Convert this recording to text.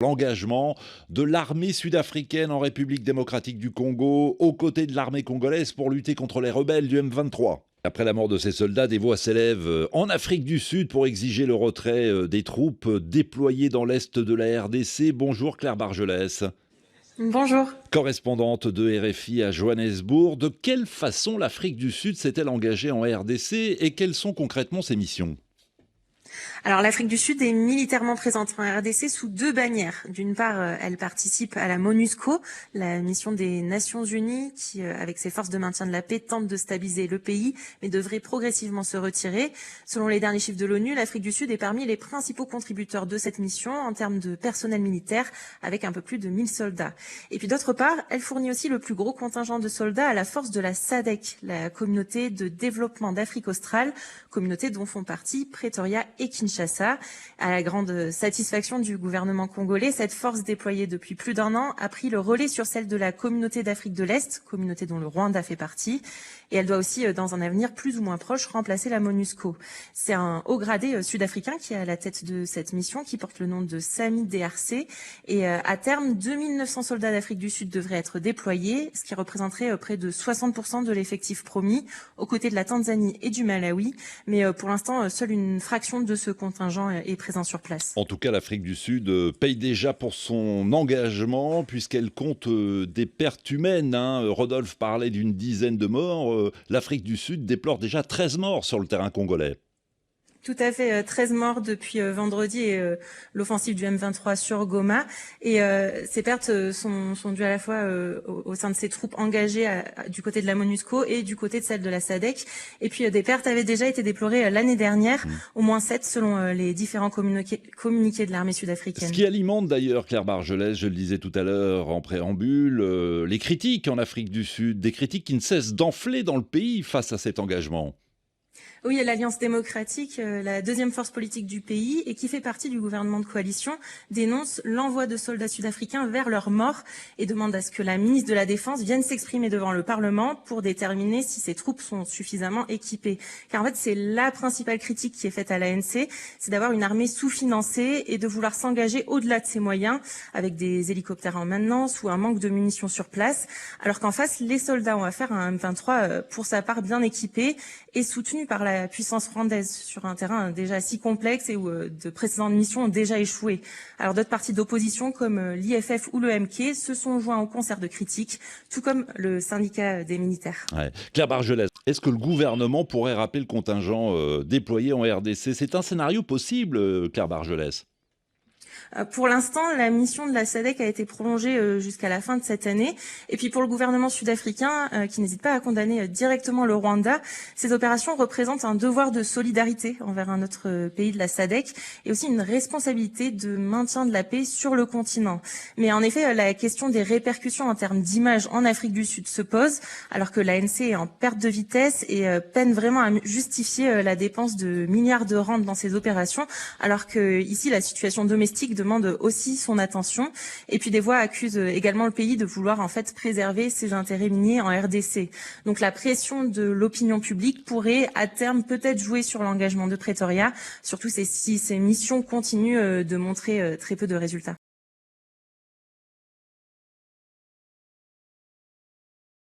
L'engagement de l'armée sud-africaine en République démocratique du Congo aux côtés de l'armée congolaise pour lutter contre les rebelles du M23. Après la mort de ces soldats, des voix s'élèvent en Afrique du Sud pour exiger le retrait des troupes déployées dans l'est de la RDC. Bonjour Claire Bargelès. Bonjour. Correspondante de RFI à Johannesburg, de quelle façon l'Afrique du Sud s'est-elle engagée en RDC et quelles sont concrètement ses missions ? Alors l'Afrique du Sud est militairement présente en RDC sous deux bannières. D'une part, elle participe à la MONUSCO, la mission des Nations Unies qui, avec ses forces de maintien de la paix, tente de stabiliser le pays, mais devrait progressivement se retirer. Selon les derniers chiffres de l'ONU, l'Afrique du Sud est parmi les principaux contributeurs de cette mission en termes de personnel militaire, avec un peu plus de 1000 soldats. Et puis d'autre part, elle fournit aussi le plus gros contingent de soldats à la force de la SADC, la communauté de développement d'Afrique australe, communauté dont font partie Pretoria et Kinshasa. À la grande satisfaction du gouvernement congolais, cette force déployée depuis plus d'1 an a pris le relais sur celle de la communauté d'Afrique de l'Est, communauté dont le Rwanda fait partie. Et elle doit aussi, dans un avenir plus ou moins proche, remplacer la MONUSCO. C'est un haut gradé sud-africain qui est à la tête de cette mission, qui porte le nom de Sami DRC. Et à terme, 2900 soldats d'Afrique du Sud devraient être déployés, ce qui représenterait près de 60% de l'effectif promis, aux côtés de la Tanzanie et du Malawi. Mais pour l'instant, seule une fraction de ce contingent est présent sur place. En tout cas, l'Afrique du Sud paye déjà pour son engagement puisqu'elle compte des pertes humaines. Rodolphe parlait d'une dizaine de morts. L'Afrique du Sud déplore déjà 13 morts sur le terrain congolais. Tout à fait, 13 morts depuis vendredi et l'offensive du M23 sur Goma. Et ces pertes sont dues à la fois au sein de ces troupes engagées du côté de la MONUSCO et du côté de celle de la SADC. Et puis des pertes avaient déjà été déplorées l'année dernière, au moins 7 selon les différents communiqués de l'armée sud-africaine. Ce qui alimente d'ailleurs, Claire Bargelès, je le disais tout à l'heure en préambule, les critiques en Afrique du Sud, des critiques qui ne cessent d'enfler dans le pays face à cet engagement. Oui, l'Alliance démocratique, la deuxième force politique du pays et qui fait partie du gouvernement de coalition, dénonce l'envoi de soldats sud-africains vers leur mort et demande à ce que la ministre de la Défense vienne s'exprimer devant le Parlement pour déterminer si ces troupes sont suffisamment équipées. Car en fait, c'est la principale critique qui est faite à l'ANC, c'est d'avoir une armée sous-financée et de vouloir s'engager au-delà de ses moyens avec des hélicoptères en maintenance ou un manque de munitions sur place, alors qu'en face, les soldats ont affaire à un M23 pour sa part bien équipé et soutenu par la puissance rwandaise sur un terrain déjà si complexe et où de précédentes missions ont déjà échoué. Alors d'autres partis d'opposition comme l'IFF ou le MK se sont joints au concert de critiques, tout comme le syndicat des militaires. Ouais. Claire Bargelès, est-ce que le gouvernement pourrait rappeler le contingent déployé en RDC ? C'est un scénario possible, Claire Bargelès ? Pour l'instant, la mission de la SADC a été prolongée jusqu'à la fin de cette année. Et puis pour le gouvernement sud-africain, qui n'hésite pas à condamner directement le Rwanda, ces opérations représentent un devoir de solidarité envers un autre pays de la SADC et aussi une responsabilité de maintien de la paix sur le continent. Mais en effet, la question des répercussions en termes d'image en Afrique du Sud se pose, alors que l'ANC est en perte de vitesse et peine vraiment à justifier la dépense de milliards de rand dans ces opérations, alors que ici, la situation domestique demande aussi son attention. Et puis des voix accusent également le pays de vouloir en fait préserver ses intérêts miniers en RDC. Donc la pression de l'opinion publique pourrait à terme peut-être jouer sur l'engagement de Pretoria, surtout si ces missions continuent de montrer très peu de résultats.